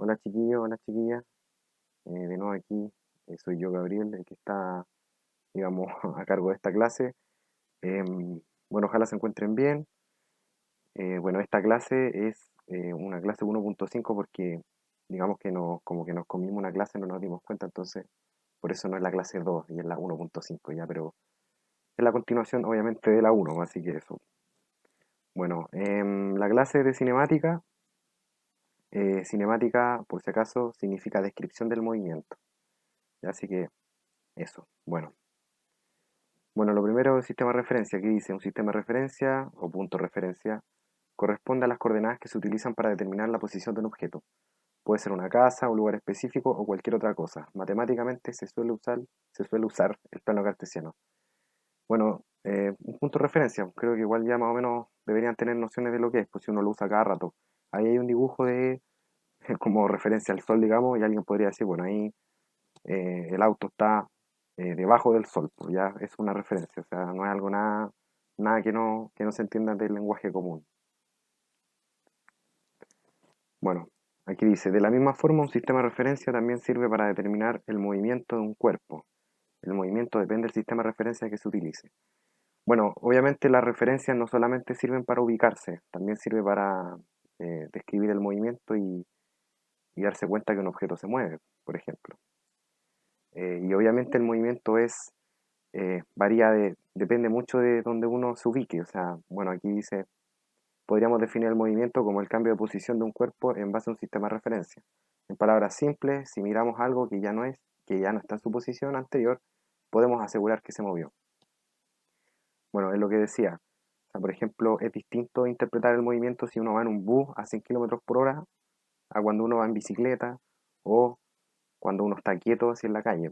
Hola chiquillos, hola chiquillas. De nuevo aquí, soy yo Gabriel, el que está, digamos, a cargo de esta clase. Bueno, ojalá se encuentren bien. Bueno, esta clase es una clase 1.5 porque, digamos que como que nos comimos una clase, no nos dimos cuenta, entonces por eso no es la clase 2 y es la 1.5 ya, pero es la continuación obviamente de la 1, así que eso. Bueno, la clase de cinemática, cinemática, por si acaso, significa descripción del movimiento. ¿Ya? Así que eso. Bueno, lo primero es sistema de referencia. Aquí dice un sistema de referencia o punto de referencia corresponde a las coordenadas que se utilizan para determinar la posición de un objeto. Puede ser una casa, un lugar específico o cualquier otra cosa. Matemáticamente se suele usar el plano cartesiano. Bueno, un punto de referencia, creo que igual ya más o menos deberían tener nociones de lo que es, pues si uno lo usa cada rato. Ahí hay un dibujo de como referencia al sol, digamos, y alguien podría decir, bueno, ahí el auto está debajo del sol, pues ya es una referencia, o sea, no es algo nada que no se entienda del lenguaje común. Bueno, aquí dice, de la misma forma, un sistema de referencia también sirve para determinar el movimiento de un cuerpo. El movimiento depende del sistema de referencia que se utilice. Bueno, obviamente las referencias no solamente sirven para ubicarse, también sirve para describir el movimiento y darse cuenta que un objeto se mueve, por ejemplo. Y obviamente el movimiento depende mucho de donde uno se ubique. O sea, bueno, aquí dice, podríamos definir el movimiento como el cambio de posición de un cuerpo en base a un sistema de referencia. En palabras simples, si miramos algo que ya no está en su posición anterior, podemos asegurar que se movió. Bueno, es lo que decía. O sea, por ejemplo, es distinto interpretar el movimiento si uno va en un bus a 100 kilómetros por hora a cuando uno va en bicicleta o cuando uno está quieto así en la calle.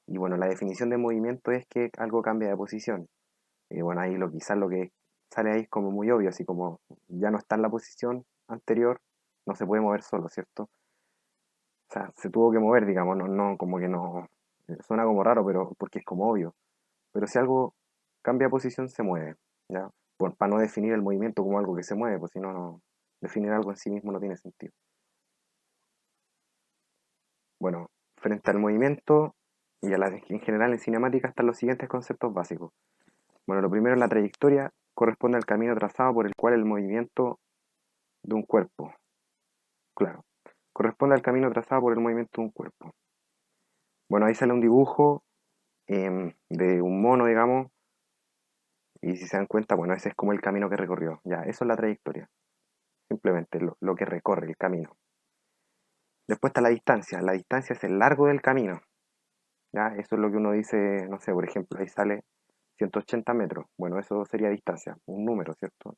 Y bueno, la definición de movimiento es que algo cambia de posición. Y bueno, quizás lo que sale ahí es como muy obvio, así como ya no está en la posición anterior, no se puede mover solo, ¿cierto? O sea, se tuvo que mover, digamos, como que no, suena como raro, pero porque es como obvio. Pero si algo cambia de posición, se mueve, ¿ya? Para no definir el movimiento como algo que se mueve, pues si no, definir algo en sí mismo no tiene sentido. Bueno, frente al movimiento y en general en cinemática están los siguientes conceptos básicos. Bueno, lo primero es la trayectoria, corresponde al camino trazado por el cual el movimiento de un cuerpo, claro, corresponde al camino trazado por el movimiento de un cuerpo. Bueno, ahí sale un dibujo de un mono, digamos, y si se dan cuenta, bueno, ese es como el camino que recorrió. Ya, eso es la trayectoria, simplemente lo que recorre el camino. Después está la distancia. La distancia es el largo del camino. Ya, eso es lo que uno dice, no sé, por ejemplo, ahí sale 180 metros. Bueno, eso sería distancia, un número, ¿cierto?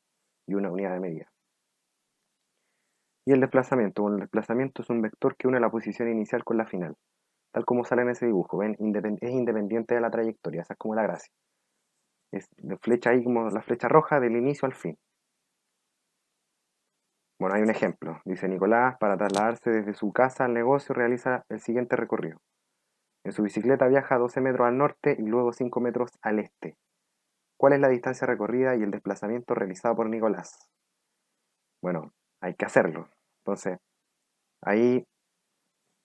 Y una unidad de medida. Y el desplazamiento. Bueno, el desplazamiento es un vector que une la posición inicial con la final, tal como sale en ese dibujo. ¿Ven? Es independiente de la trayectoria, esa es como la gracia. Es de flecha ahí como la flecha roja del inicio al fin. Bueno, hay un ejemplo. Dice Nicolás, para trasladarse desde su casa al negocio realiza el siguiente recorrido. En su bicicleta viaja 12 metros al norte y luego 5 metros al este. ¿Cuál es la distancia recorrida y el desplazamiento realizado por Nicolás? Bueno, hay que hacerlo. Entonces, ahí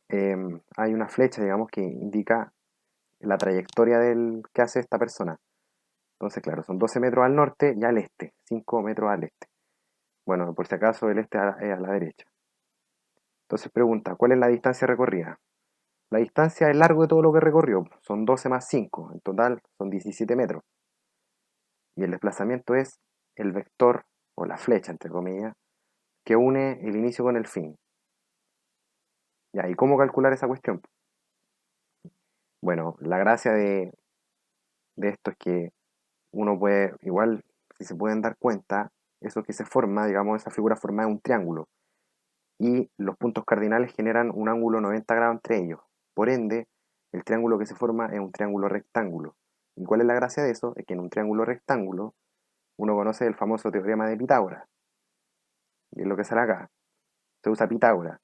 hay una flecha, digamos, que indica la trayectoria del que hace esta persona. Entonces, claro, son 12 metros al norte y al este, 5 metros al este. Bueno, por si acaso el este es a la derecha. Entonces pregunta, ¿cuál es la distancia recorrida? La distancia es largo de todo lo que recorrió, son 12 más 5, en total son 17 metros. Y el desplazamiento es el vector, o la flecha, entre comillas, que une el inicio con el fin. Ya, ¿y cómo calcular esa cuestión? Bueno, la gracia de esto es que uno puede, igual, si se pueden dar cuenta, eso que se forma, digamos, esa figura formada es un triángulo. Y los puntos cardinales generan un ángulo 90 grados entre ellos. Por ende, el triángulo que se forma es un triángulo rectángulo. ¿Y cuál es la gracia de eso? Es que en un triángulo rectángulo uno conoce el famoso teorema de Pitágoras. Y es lo que sale acá. Se usa Pitágoras.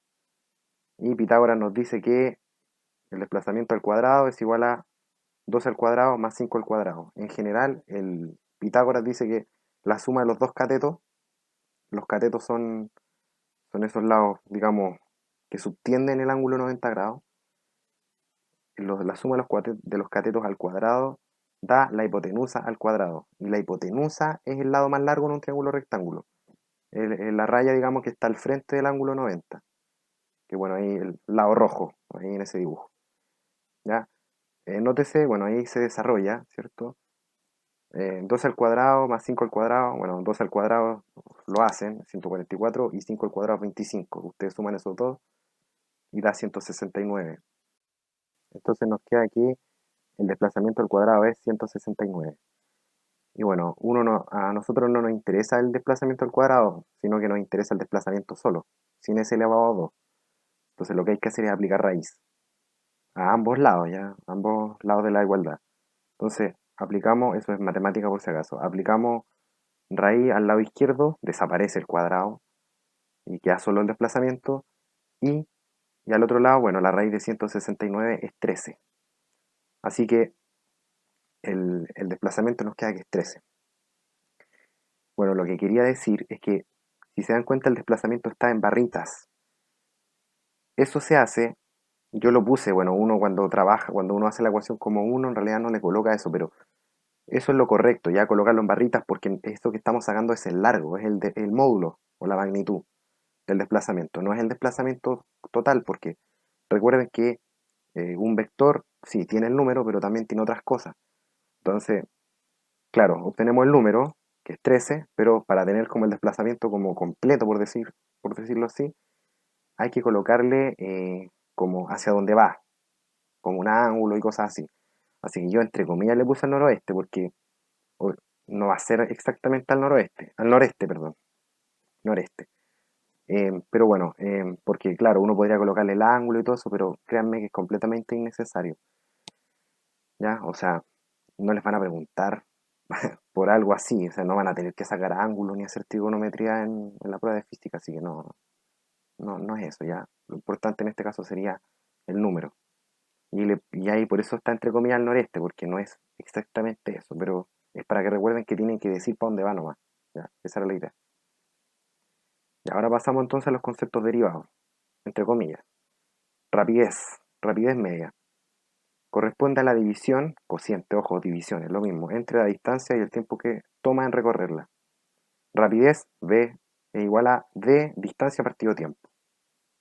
Y Pitágoras nos dice que el desplazamiento al cuadrado es igual a 2 al cuadrado más 5 al cuadrado. En general, el Pitágoras dice que la suma de los dos catetos, los catetos son esos lados, digamos, que subtienden el ángulo 90 grados, la suma de los catetos al cuadrado da la hipotenusa al cuadrado. Y la hipotenusa es el lado más largo en un triángulo rectángulo. La raya, digamos, que está al frente del ángulo 90. Que bueno, ahí el lado rojo, ahí en ese dibujo. ¿Ya? Nótese, bueno, ahí se desarrolla, ¿cierto? 12 al cuadrado más 5 al cuadrado, bueno, 12 al cuadrado lo hacen, 144, y 5 al cuadrado, 25. Ustedes suman esos dos y da 169. Entonces nos queda aquí el desplazamiento al cuadrado es 169. Y bueno, a nosotros no nos interesa el desplazamiento al cuadrado, sino que nos interesa el desplazamiento solo, sin s elevado a 2. Entonces lo que hay que hacer es aplicar raíz a ambos lados, ¿ya? A ambos lados de la igualdad. Entonces, aplicamos, eso es matemática por si acaso, aplicamos raíz al lado izquierdo, desaparece el cuadrado y queda solo el desplazamiento. Y al otro lado, bueno, la raíz de 169 es 13. Así que el desplazamiento nos queda que es 13. Bueno, lo que quería decir es que, si se dan cuenta, el desplazamiento está en barritas. Eso se hace, yo lo puse, bueno, uno cuando trabaja, cuando uno hace la ecuación como uno, en realidad no le coloca eso, pero eso es lo correcto, ya colocarlo en barritas, porque esto que estamos sacando es el largo, es el módulo o la magnitud del desplazamiento, no es el desplazamiento total, porque recuerden que un vector sí tiene el número, pero también tiene otras cosas. Entonces, claro, obtenemos el número, que es 13, pero para tener como el desplazamiento como completo, por decirlo así, hay que colocarle como hacia dónde va, como un ángulo y cosas así. Así que yo entre comillas le puse al noroeste porque o- no va a ser exactamente al noreste, perdón, noreste. Pero bueno, porque claro, uno podría colocarle el ángulo y todo eso, pero créanme que es completamente innecesario, ¿ya? O sea, no les van a preguntar por algo así, o sea, no van a tener que sacar ángulos ni hacer trigonometría en la prueba de física, así que no es eso, ¿ya? Lo importante en este caso sería el número. Y ahí por eso está entre comillas al noreste, porque no es exactamente eso, pero es para que recuerden que tienen que decir para dónde va nomás, ¿ya? Esa era la idea. Y ahora pasamos entonces a los conceptos derivados, entre comillas. Rapidez, rapidez media. Corresponde a la división, cociente, ojo, división, es lo mismo, entre la distancia y el tiempo que toma en recorrerla. Rapidez, v, es igual a d, distancia partido tiempo.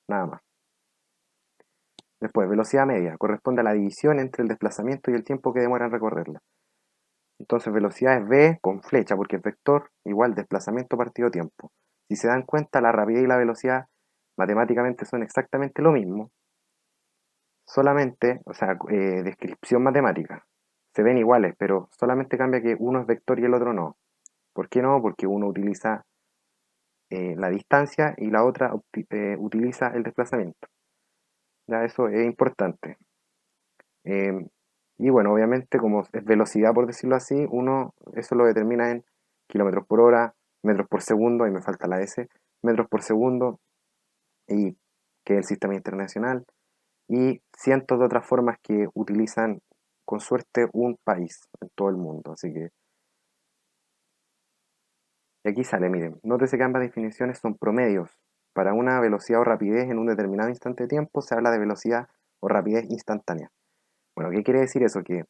Nada más. Después, velocidad media, corresponde a la división entre el desplazamiento y el tiempo que demora en recorrerla. Entonces, velocidad es v con flecha, porque es vector, igual desplazamiento partido tiempo. Si se dan cuenta, la rapidez y la velocidad matemáticamente son exactamente lo mismo, solamente, o sea, descripción matemática. Se ven iguales, pero solamente cambia que uno es vector y el otro no. ¿Por qué no? Porque uno utiliza la distancia y la otra utiliza el desplazamiento. Ya eso es importante. Eh, y bueno, obviamente como es velocidad por decirlo así, uno eso lo determina en kilómetros por hora, metros por segundo, y me falta la S, metros por segundo, y que es el sistema internacional, y cientos de otras formas que utilizan con suerte un país en todo el mundo. Así que y aquí sale, miren, nótese que ambas definiciones son promedios. Para una velocidad o rapidez en un determinado instante de tiempo se habla de velocidad o rapidez instantánea. Bueno, ¿qué quiere decir eso? Que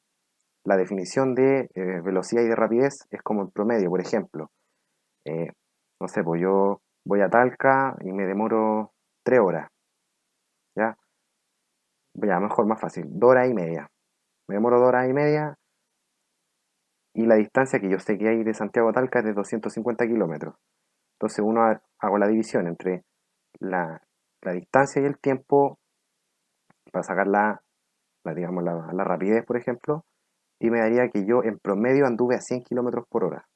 la definición de velocidad y de rapidez es como el promedio. Por ejemplo, eh, no sé, pues yo voy a Talca y me demoro 3 horas, ¿ya? Ya, mejor, más fácil, 2 horas y media. Me demoro 2 horas y media y la distancia que yo sé que hay de Santiago a Talca es de 250 kilómetros. Entonces hago la división entre la, la distancia y el tiempo para sacar digamos, la rapidez, por ejemplo, y me daría que yo en promedio anduve a 100 kilómetros por hora.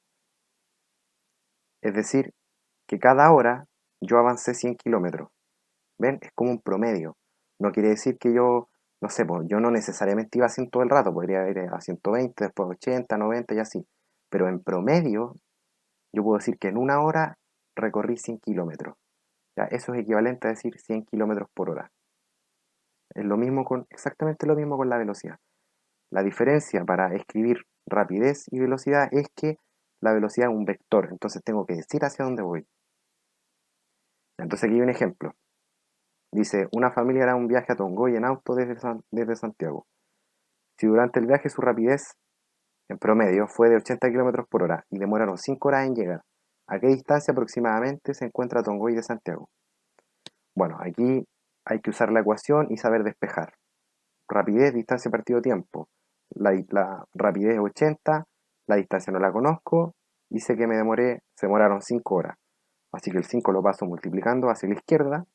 Es decir, que cada hora yo avancé 100 kilómetros. ¿Ven? Es como un promedio. No quiere decir que yo, no sé, pues yo no necesariamente iba a 100 todo el rato, podría ir a 120, después 80, 90 y así. Pero en promedio, yo puedo decir que en una hora recorrí 100 kilómetros. Ya, eso es equivalente a decir 100 kilómetros por hora. Es exactamente lo mismo con la velocidad. La diferencia para escribir rapidez y velocidad es que la velocidad es un vector, entonces tengo que decir hacia dónde voy. Entonces aquí hay un ejemplo. Dice, una familia hará un viaje a Tongoy en auto desde Santiago. Si durante el viaje su rapidez en promedio fue de 80 kilómetros por hora y demoraron 5 horas en llegar, ¿a qué distancia aproximadamente se encuentra Tongoy de Santiago? Bueno, aquí hay que usar la ecuación y saber despejar. Rapidez, distancia partido tiempo. La rapidez es 80, la distancia no la conozco y sé que se demoraron 5 horas. Así que el 5 lo paso multiplicando hacia la izquierda,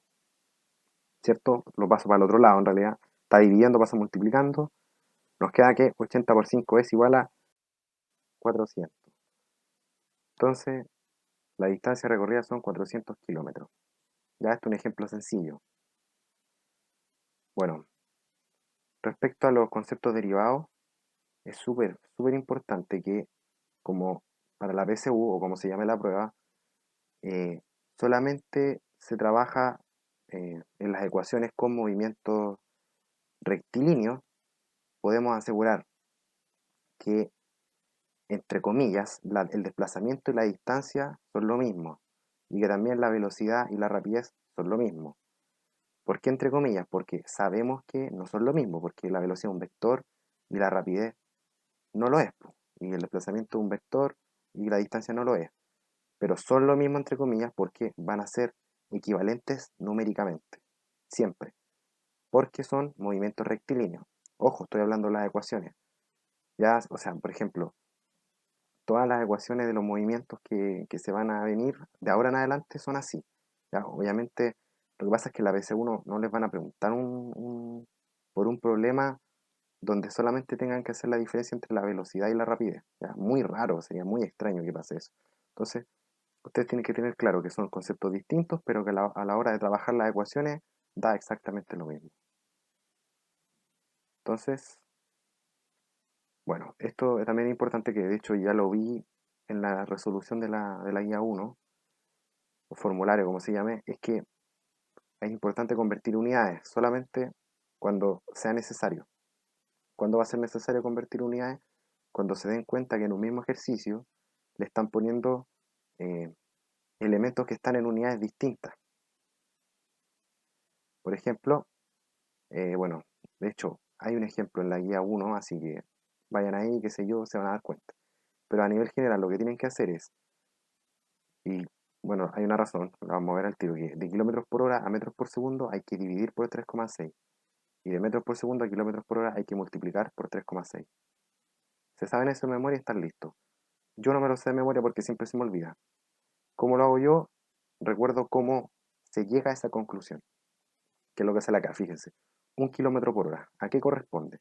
¿cierto? Lo paso para el otro lado en realidad. Está dividiendo, pasa multiplicando. Nos queda que 80 por 5 es igual a 400. Entonces, la distancia recorrida son 400 kilómetros. Ya esto es un ejemplo sencillo. Bueno, respecto a los conceptos derivados, es súper importante que, como para la PSU o como se llame la prueba, eh, solamente se trabaja en las ecuaciones con movimientos rectilíneos. Podemos asegurar que, entre comillas, el desplazamiento y la distancia son lo mismo, y que también la velocidad y la rapidez son lo mismo. ¿Por qué entre comillas? Porque sabemos que no son lo mismo, porque la velocidad es un vector y la rapidez no lo es, po. Y el desplazamiento es un vector y la distancia no lo es. Pero son lo mismo entre comillas porque van a ser equivalentes numéricamente, siempre, porque son movimientos rectilíneos. Ojo, estoy hablando de las ecuaciones. Ya, o sea, por ejemplo, todas las ecuaciones de los movimientos que se van a venir de ahora en adelante son así. Ya, obviamente, lo que pasa es que la BC1 no les van a preguntar por un problema donde solamente tengan que hacer la diferencia entre la velocidad y la rapidez. Ya, muy raro, sería muy extraño que pase eso. Entonces, ustedes tienen que tener claro que son conceptos distintos, pero que a la hora de trabajar las ecuaciones da exactamente lo mismo. Entonces, bueno, esto también es importante que de hecho ya lo vi en la resolución de la guía 1, o formulario como se llame, es que es importante convertir unidades solamente cuando sea necesario. ¿Cuándo va a ser necesario convertir unidades? Cuando se den cuenta que en un mismo ejercicio le están poniendo eh, elementos que están en unidades distintas. Por ejemplo, bueno, de hecho, hay un ejemplo en la guía 1, así que vayan ahí, qué sé yo, se van a dar cuenta. Pero a nivel general lo que tienen que hacer es, y bueno, hay una razón, la vamos a ver al tiro, que de kilómetros por hora a metros por segundo hay que dividir por 3,6. Y de metros por segundo a kilómetros por hora hay que multiplicar por 3,6. Se saben eso de memoria y están listos. Yo no me lo sé de memoria porque siempre se me olvida. ¿Cómo lo hago yo? Recuerdo cómo se llega a esa conclusión, que es lo que sale acá, fíjense. 1 kilómetro por hora. ¿A qué corresponde?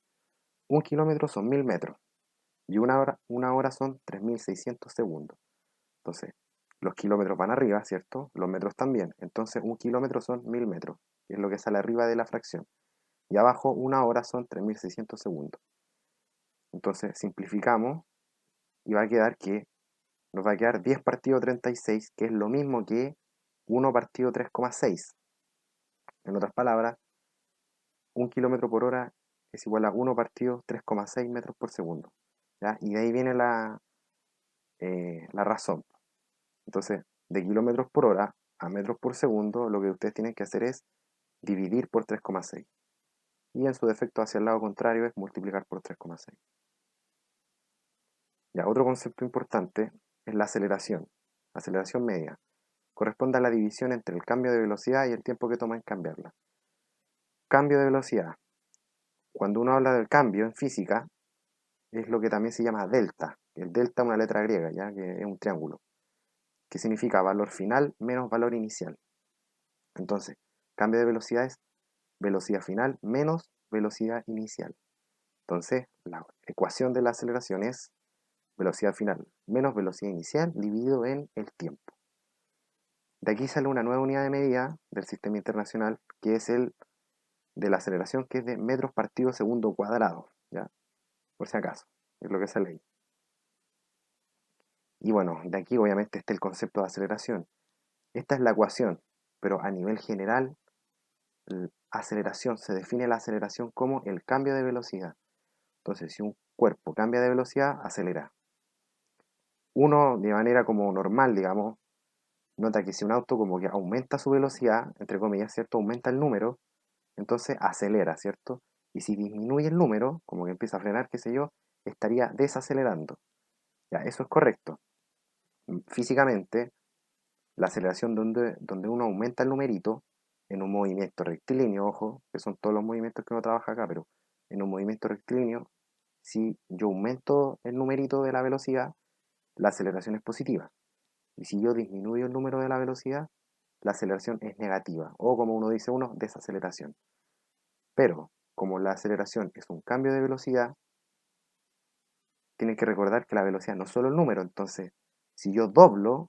1 kilómetro son 1000 metros y una hora son 3600 segundos. Entonces, los kilómetros van arriba, ¿cierto? Los metros también. Entonces, 1 kilómetro son 1000 metros, que es lo que sale arriba de la fracción. Y abajo, una hora son 3600 segundos. Entonces, simplificamos y nos va a quedar 10 partido 36, que es lo mismo que 1 partido 3,6. En otras palabras, 1 kilómetro por hora es igual a 1 partido 3,6 metros por segundo. ¿Ya? Y de ahí viene la razón. Entonces, de kilómetros por hora a metros por segundo, lo que ustedes tienen que hacer es dividir por 3,6. Y en su defecto hacia el lado contrario es multiplicar por 3,6. Ya, otro concepto importante es la aceleración. La aceleración media corresponde a la división entre el cambio de velocidad y el tiempo que toma en cambiarla. Cambio de velocidad. Cuando uno habla del cambio en física, es lo que también se llama delta. El delta es una letra griega, ¿ya? Que es un triángulo, que significa valor final menos valor inicial. Entonces, cambio de velocidad es velocidad final menos velocidad inicial. Entonces, la ecuación de la aceleración es velocidad final menos velocidad inicial dividido en el tiempo. De aquí sale una nueva unidad de medida del sistema internacional, que es el de la aceleración, que es de metros partido segundo cuadrado, ¿ya? Por si acaso, es lo que sale ahí. Y bueno, de aquí obviamente está el concepto de aceleración. Esta es la ecuación, pero a nivel general, aceleración, se define la aceleración como el cambio de velocidad. Entonces, si un cuerpo cambia de velocidad, acelera. Uno, de manera como normal, digamos, nota que si un auto como que aumenta su velocidad, entre comillas, ¿cierto? Aumenta el número, entonces acelera, ¿cierto? Y si disminuye el número, como que empieza a frenar, qué sé yo, estaría desacelerando. Ya, eso es correcto. Físicamente, la aceleración donde uno aumenta el numerito en un movimiento rectilíneo, ojo, que son todos los movimientos que uno trabaja acá, pero en un movimiento rectilíneo, si yo aumento el numerito de la velocidad, la aceleración es positiva. Y si yo disminuyo el número de la velocidad, la aceleración es negativa, o como uno dice uno, desaceleración. Pero como la aceleración es un cambio de velocidad, tienen que recordar que la velocidad no es solo el número, entonces si yo doblo,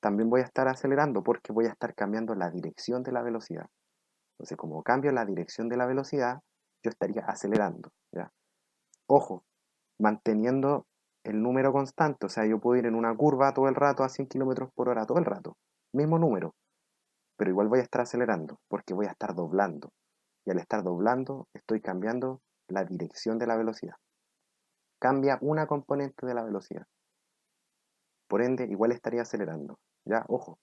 también voy a estar acelerando porque voy a estar cambiando la dirección de la velocidad. Entonces, como cambio la dirección de la velocidad, yo estaría acelerando, ¿ya? Ojo, manteniendo el número constante, o sea, yo puedo ir en una curva todo el rato a 100 kilómetros por hora, todo el rato, mismo número, pero igual voy a estar acelerando porque voy a estar doblando. Y al estar doblando, estoy cambiando la dirección de la velocidad. Cambia una componente de la velocidad. Por ende, igual estaría acelerando. Ya, ojo,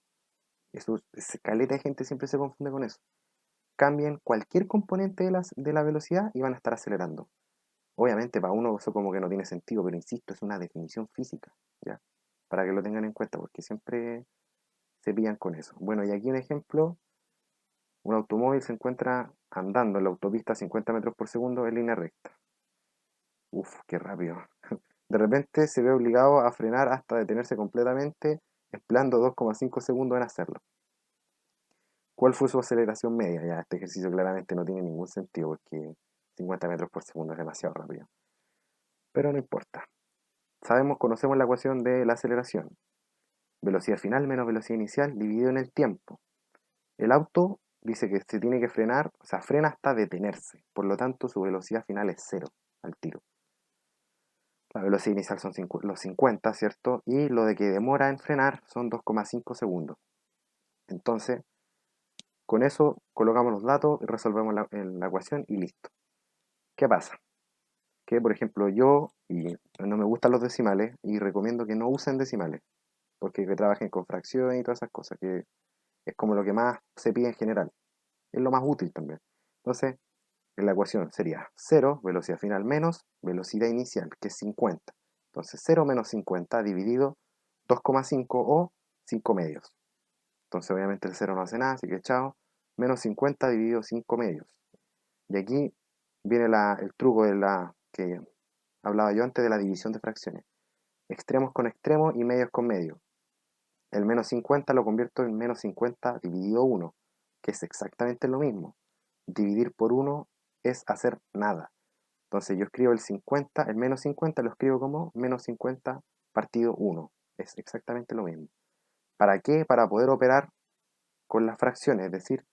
eso, caleta de gente siempre se confunde con eso. Cambien cualquier componente de la velocidad y van a estar acelerando. Obviamente para uno eso como que no tiene sentido, pero insisto, es una definición física, ¿ya? Para que lo tengan en cuenta, porque siempre se pillan con eso. Bueno, y aquí un ejemplo, un automóvil se encuentra andando en la autopista a 50 metros por segundo en línea recta. Uf, qué rápido. De repente se ve obligado a frenar hasta detenerse completamente, empleando 2,5 segundos en hacerlo. ¿Cuál fue su aceleración media? Ya, este ejercicio claramente no tiene ningún sentido porque 50 metros por segundo es demasiado rápido. Pero no importa. Conocemos la ecuación de la aceleración. Velocidad final menos velocidad inicial dividido en el tiempo. El auto dice que se tiene que frenar, o sea, frena hasta detenerse. Por lo tanto, su velocidad final es cero al tiro. La velocidad inicial son los 50, ¿cierto? Y lo de que demora en frenar son 2,5 segundos. Entonces, con eso colocamos los datos y resolvemos en la ecuación y listo. ¿Qué pasa? Que, por ejemplo, yo y no me gustan los decimales y recomiendo que no usen decimales, porque que trabajen con fracciones y todas esas cosas, que es como lo que más se pide en general. Es lo más útil también. Entonces, en la ecuación sería cero velocidad final, menos velocidad inicial, que es 50. Entonces, cero menos 50 dividido 2,5 o 5 medios. Entonces, obviamente el cero no hace nada, así que chao. Menos 50 dividido 5 medios. Y aquí viene el truco de la que hablaba yo antes de la división de fracciones. Extremos con extremos y medios con medios. El menos 50 lo convierto en menos 50 dividido 1, que es exactamente lo mismo. Dividir por 1 es hacer nada. Entonces yo escribo el menos 50 lo escribo como menos 50 partido 1. Es exactamente lo mismo. ¿Para qué? Para poder operar con las fracciones, es decir,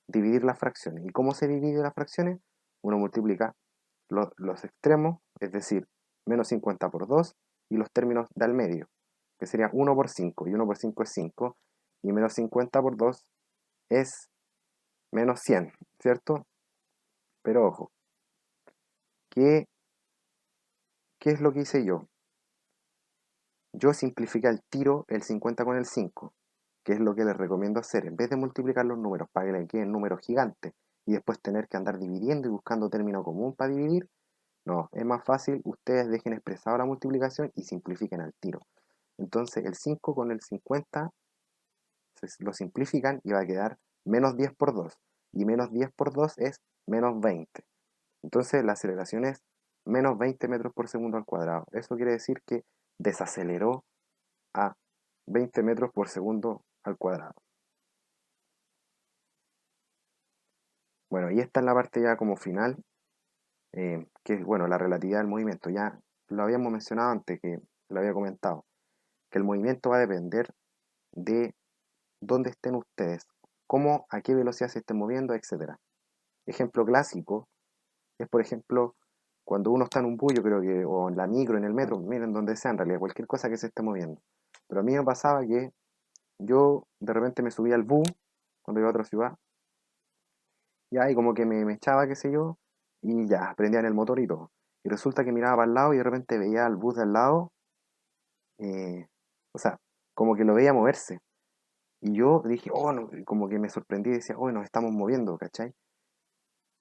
dividir las fracciones. ¿Y cómo se divide las fracciones? Uno multiplica los extremos, es decir, menos 50 por 2, y los términos del medio, que sería 1 por 5, y 1 por 5 es 5, y menos 50 por 2 es menos 100, ¿cierto? Pero ojo, ¿qué, qué es lo que hice yo? Yo simplifiqué al tiro el 50 con el 5, que es lo que les recomiendo hacer. En vez de multiplicar los números para que le queden números gigantes y después tener que andar dividiendo y buscando término común para dividir, no, es más fácil, ustedes dejen expresado la multiplicación y simplifiquen al tiro. Entonces el 5 con el 50 lo simplifican y va a quedar menos 10 por 2. Y menos 10 por 2 es menos 20. Entonces la aceleración es menos 20 metros por segundo al cuadrado. Eso quiere decir que desaceleró a 20 metros por segundo al cuadrado. Bueno, y esta es la parte ya como final, que es, bueno, la relatividad del movimiento. Ya lo habíamos mencionado antes, que lo había comentado, que el movimiento va a depender de dónde estén ustedes, cómo, a qué velocidad se estén moviendo, etcétera. Ejemplo clásico es, por ejemplo, cuando uno está en un bus, yo creo que, o en la micro, en el metro, miren donde sea, en realidad, cualquier cosa que se esté moviendo. Pero a mí me pasaba que yo de repente me subía al bus cuando iba a otra ciudad, ya, y como que me echaba, qué sé yo, y ya, prendía en el motor y todo. Y resulta que miraba para el lado y de repente veía al bus de al lado, eh, o sea, como que lo veía moverse. Y yo dije, oh, no, como que me sorprendí y decía, oh, nos estamos moviendo, ¿cachai?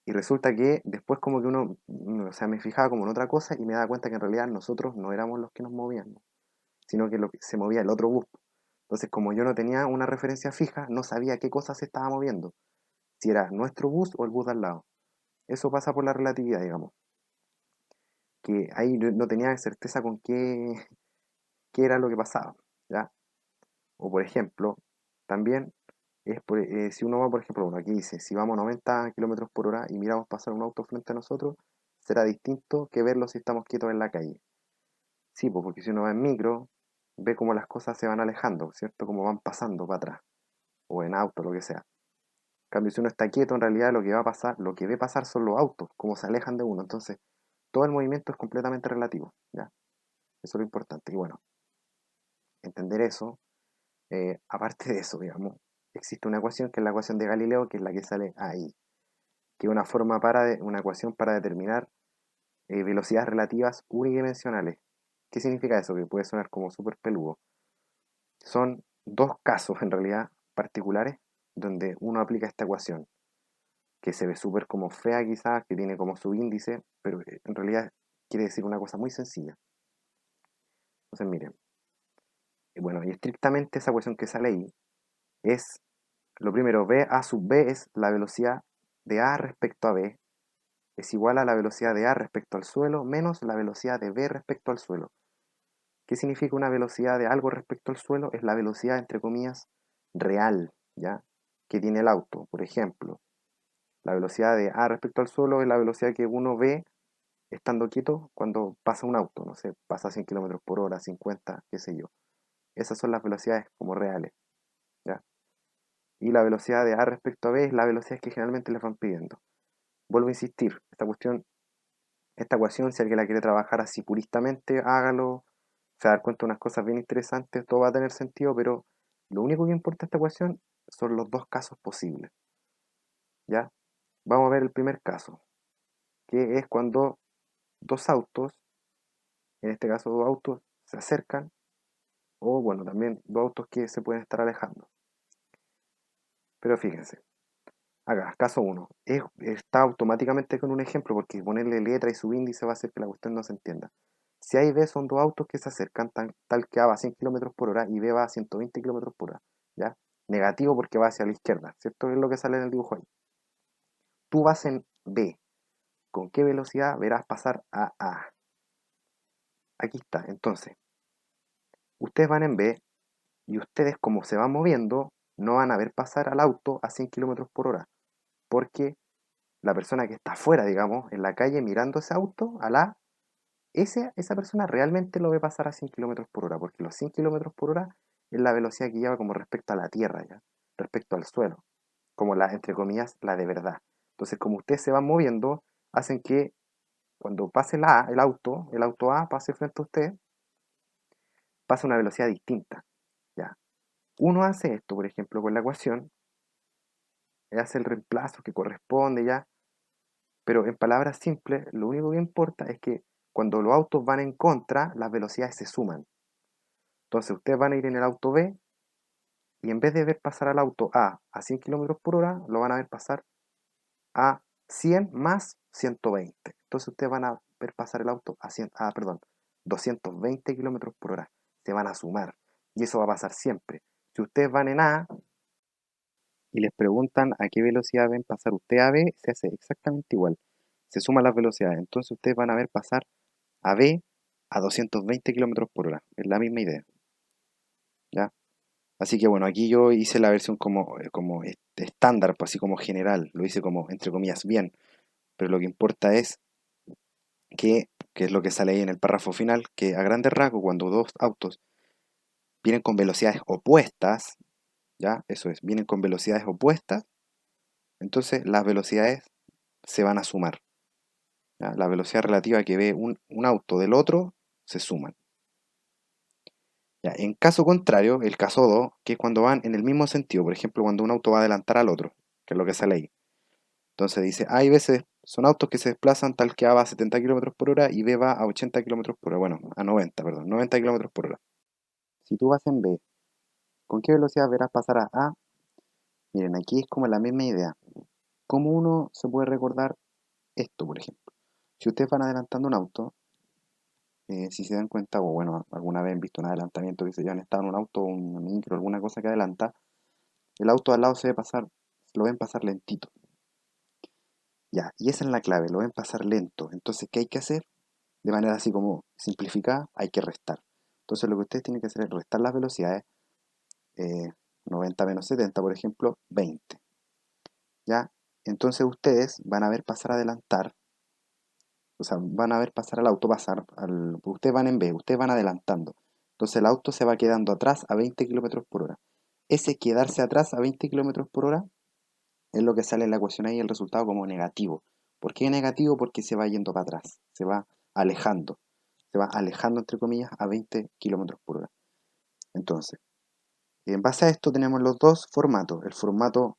Y resulta que después como que o sea, me fijaba como en otra cosa y me daba cuenta que en realidad nosotros no éramos los que nos movíamos, sino que se movía el otro bus. Entonces, como yo no tenía una referencia fija, no sabía qué cosa se estaba moviendo, si era nuestro bus o el bus de al lado. Eso pasa por la relatividad, digamos, que ahí no tenía certeza con qué era lo que pasaba, ¿ya? O por ejemplo, también si uno va, por ejemplo, bueno, aquí dice, si vamos a 90 kilómetros por hora y miramos pasar un auto frente a nosotros, será distinto que verlo si estamos quietos en la calle. Sí, pues porque si uno va en micro, ve cómo las cosas se van alejando, ¿cierto? Como van pasando para atrás, o en auto, lo que sea. En cambio, si uno está quieto, en realidad lo que va a pasar, lo que ve pasar son los autos, cómo se alejan de uno. Entonces, todo el movimiento es completamente relativo, ¿ya? Eso es lo importante. Y bueno, entender eso, aparte de eso, digamos, existe una ecuación que es la ecuación de Galileo, que es la que sale ahí, que es una ecuación para determinar velocidades relativas unidimensionales. ¿Qué significa eso? Que puede sonar como súper peludo. Son dos casos, en realidad, particulares, donde uno aplica esta ecuación, que se ve súper como fea quizás, que tiene como subíndice, pero en realidad quiere decir una cosa muy sencilla. Entonces, miren, bueno, y estrictamente esa ecuación que sale ahí es, lo primero, B A sub B es la velocidad de A respecto a B, es igual a la velocidad de A respecto al suelo menos la velocidad de B respecto al suelo. ¿Qué significa una velocidad de algo respecto al suelo? Es la velocidad, entre comillas, real, ¿ya? Que tiene el auto. Por ejemplo, la velocidad de A respecto al suelo es la velocidad que uno ve estando quieto cuando pasa un auto, no sé, pasa 100 kilómetros por hora, 50, qué sé yo. Esas son las velocidades como reales, ¿ya? Y la velocidad de A respecto a B es la velocidad que generalmente les van pidiendo. Vuelvo a insistir, esta ecuación, si alguien la quiere trabajar así puristamente, hágalo, se va a dar cuenta de unas cosas bien interesantes, todo va a tener sentido, pero lo único que importa esta ecuación son los dos casos posibles, ¿ya? Vamos a ver el primer caso, que es cuando dos autos, en este caso dos autos, se acercan, o bueno, también dos autos que se pueden estar alejando. Pero fíjense, acá, caso uno, está automáticamente con un ejemplo, porque ponerle letra y subíndice va a hacer que la cuestión no se entienda. Si A y B son dos autos que se acercan, tal que A va a 100 kilómetros por hora y B va a 120 kilómetros por hora, ¿ya? Negativo porque va hacia la izquierda, ¿cierto? Es lo que sale en el dibujo ahí. Tú vas en B, ¿con qué velocidad verás pasar a A? Aquí está, entonces, ustedes van en B y ustedes como se van moviendo, no van a ver pasar al auto a 100 kilómetros por hora, porque la persona que está afuera, digamos, en la calle mirando ese auto, esa persona realmente lo ve pasar a 100 kilómetros por hora, porque los 100 kilómetros por hora es la velocidad que lleva como respecto a la tierra, ¿ya? Respecto al suelo, como entre comillas, la de verdad. Entonces, como ustedes se van moviendo, hacen que cuando pase el auto A pase frente a usted, pase a una velocidad distinta, ¿ya? Uno hace esto, por ejemplo, con la ecuación, hace el reemplazo que corresponde, ¿ya? Pero en palabras simples, lo único que importa es que cuando los autos van en contra, las velocidades se suman. Entonces ustedes van a ir en el auto B y en vez de ver pasar al auto A 100 kilómetros por hora, lo van a ver pasar a 100 más 120. Entonces ustedes van a ver pasar el auto a 100, perdón, 220 kilómetros por hora. Se van a sumar. Y eso va a pasar siempre. Si ustedes van en A y les preguntan a qué velocidad ven pasar usted a B, se hace exactamente igual. Se suman las velocidades. Entonces ustedes van a ver pasar a B a 220 kilómetros por hora. Es la misma idea. ¿Ya? Así que bueno, aquí yo hice la versión como estándar, pues así como general. Lo hice como, entre comillas, bien. Pero lo que importa es que es lo que sale ahí en el párrafo final, que a grandes rasgos, cuando dos autos vienen con velocidades opuestas, ¿ya? Eso es, vienen con velocidades opuestas, entonces las velocidades se van a sumar. ¿Ya? La velocidad relativa que ve un auto del otro se suman. ¿Ya? En caso contrario, el caso 2, que es cuando van en el mismo sentido, por ejemplo, cuando un auto va a adelantar al otro, que es lo que sale ahí. Entonces dice, hay veces, son autos que se desplazan tal que A va a 70 kilómetros por hora y B va a 80 kilómetros por hora, bueno, a 90, perdón, 90 kilómetros por hora. Si tú vas en B ¿Con qué velocidad verás pasar a A? Miren, aquí es como la misma idea. ¿Cómo uno se puede recordar esto, por ejemplo? Si ustedes van adelantando un auto, si se dan cuenta, o bueno, alguna vez han visto un adelantamiento que se llevan estado en un auto, un micro, alguna cosa que adelanta, el auto al lado se ve pasar, lo ven pasar lentito. Ya, y esa es la clave, lo ven pasar lento. Entonces, ¿qué hay que hacer? De manera así como simplificada, hay que restar. Entonces, lo que ustedes tienen que hacer es restar las velocidades, eh, 90 menos 70, por ejemplo, 20. ¿Ya? Entonces, ustedes van a ver pasar adelantar, o sea, van a ver pasar al auto, ustedes van en B, ustedes van adelantando. Entonces, el auto se va quedando atrás a 20 kilómetros por hora. Ese quedarse atrás a 20 kilómetros por hora es lo que sale en la ecuación ahí, el resultado como negativo. ¿Por qué negativo? Porque se va yendo para atrás, alejando, se va alejando entre comillas a 20 kilómetros por hora. Entonces, en base a esto tenemos los dos formatos. El formato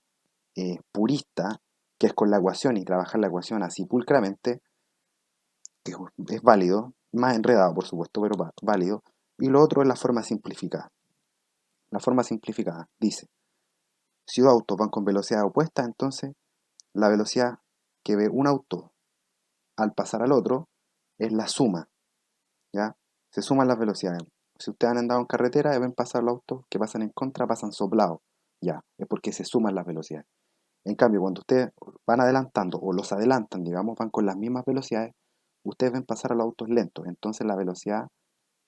purista, que es con la ecuación y trabajar la ecuación así pulcramente, que es válido, más enredado por supuesto, pero válido. Y lo otro es la forma simplificada. La forma simplificada dice, si dos autos van con velocidad opuesta, entonces la velocidad que ve un auto al pasar al otro es la suma, ¿ya? Se suman las velocidades. Si ustedes han andado en carretera y ven pasar los autos que pasan en contra, pasan soplados, ya, es porque se suman las velocidades. En cambio, cuando ustedes van adelantando o los adelantan, digamos, van con las mismas velocidades, ustedes ven pasar a los autos lentos, entonces la velocidad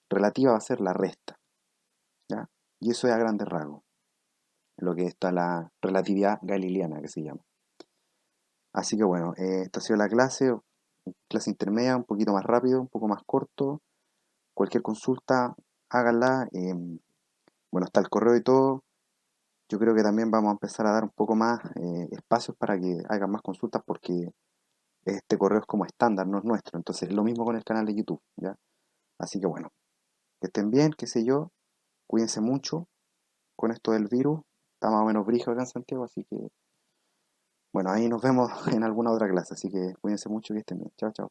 relativa va a ser la resta, ¿ya? Y eso es a grandes rasgos, lo que está la relatividad galileana que se llama. Así que bueno, esta ha sido la clase intermedia, un poquito más rápido, un poco más corto. Cualquier consulta, háganla. Bueno, está el correo y todo. Yo creo que también vamos a empezar a dar un poco más espacios para que hagan más consultas porque este correo es como estándar, no es nuestro. Entonces, lo mismo con el canal de YouTube, ¿ya? Así que bueno, que estén bien, qué sé yo. Cuídense mucho con esto del virus. Está más o menos brígido acá en Santiago, así que bueno, ahí nos vemos en alguna otra clase. Así que cuídense mucho y que estén bien. Chao, chao.